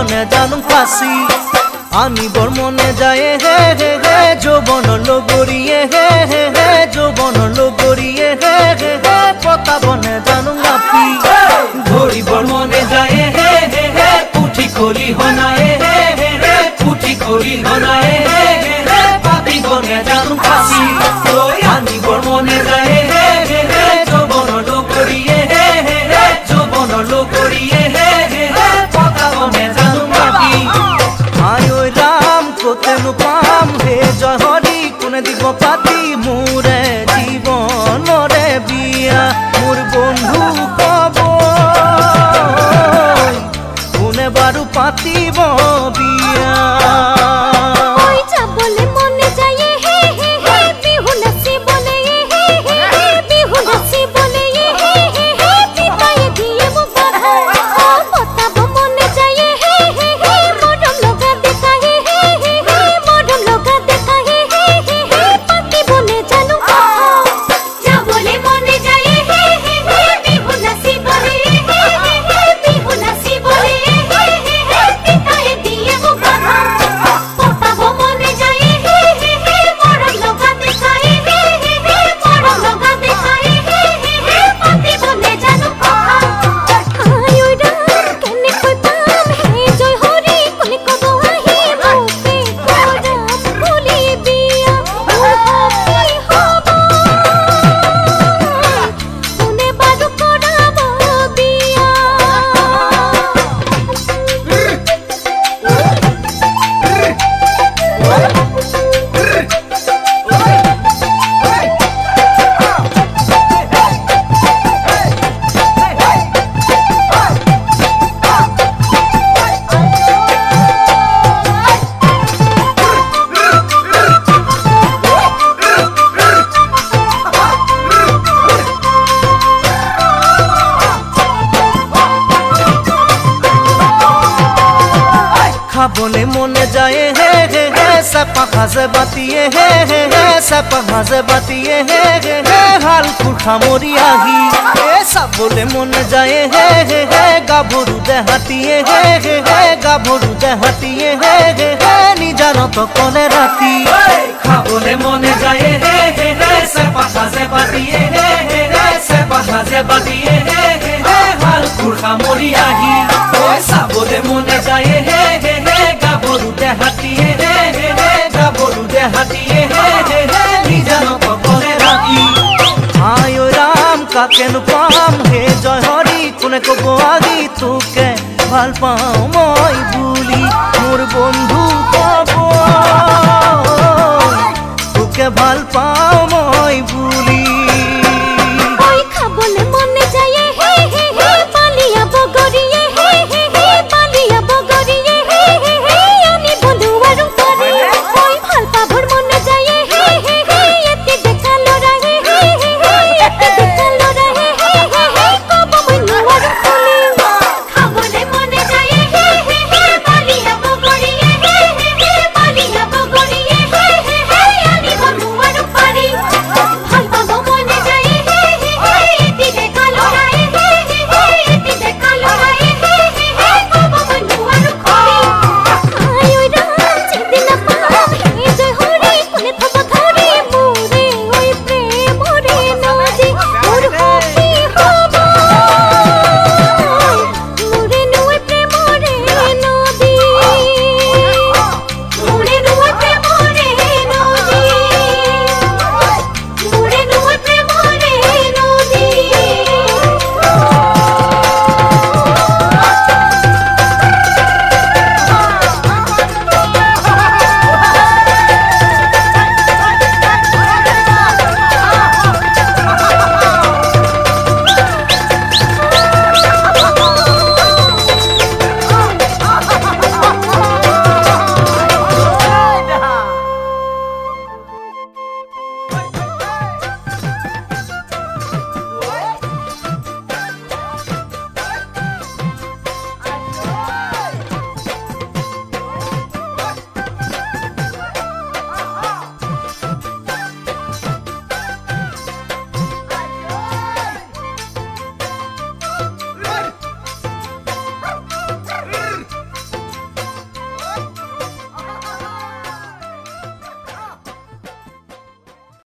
বনে জানো ফাঁসি আনিবৰ মনে যায় হে হে হে যৌবন লগৰিয়ে হে হে হে যৌবন লগৰিয়ে হে হে হে পতাবনে জানো নাপি ধৰিবৰ মনে যায় হে হে হে পুঠি খলি হনায়ে হে হে হে পুঠি খলি হনায়ে হে হে হে পাতিবনে জানো ফাঁসি আনিবৰ মনে যায় হে হে হে যৌবন লগৰিয়ে হে হে হে যৌবন লগৰিয়ে হে হে হে পতাবনে জানো নাপি তেনু পাম হে জয় হৰি কোনে দিব পাতি মোৰে জীৱনৰে বিয়া মোৰ বন্ধু কব কোনে বাৰু পাতিব বিয়া খাবলে মনে যায় হে হে হে সাপা খাজে বাতিয়ে হে হে হে সাপা খাজে বাতিয়ে হে হে হে হালকুৰ খামৰি আহি এ চাবলে মনে যায় হে হে হে গাভৰু দেহাতিয়ে হে হে হে গাভৰু দেহাতিয়ে হে হে হে নিজানত কলে ৰাতি খাবলে মনে যায় হে হে হে সাপা খাজে বাতিয়ে হে হে হে সাপা খাজে বাতিয়ে হে হে হে হালকুৰ খামৰি আহি এ চাবলে মনে যায় হে হে গাভৰু দেহাতিয়ে হে হে হে গাভৰু দেহাতিয়ে হে হে হে নিজানত কলে ৰাতি আয় ৰাম কাকেনো পাম হে জয় হৰি কোনে কব আগি তোকে ভাল পাওঁ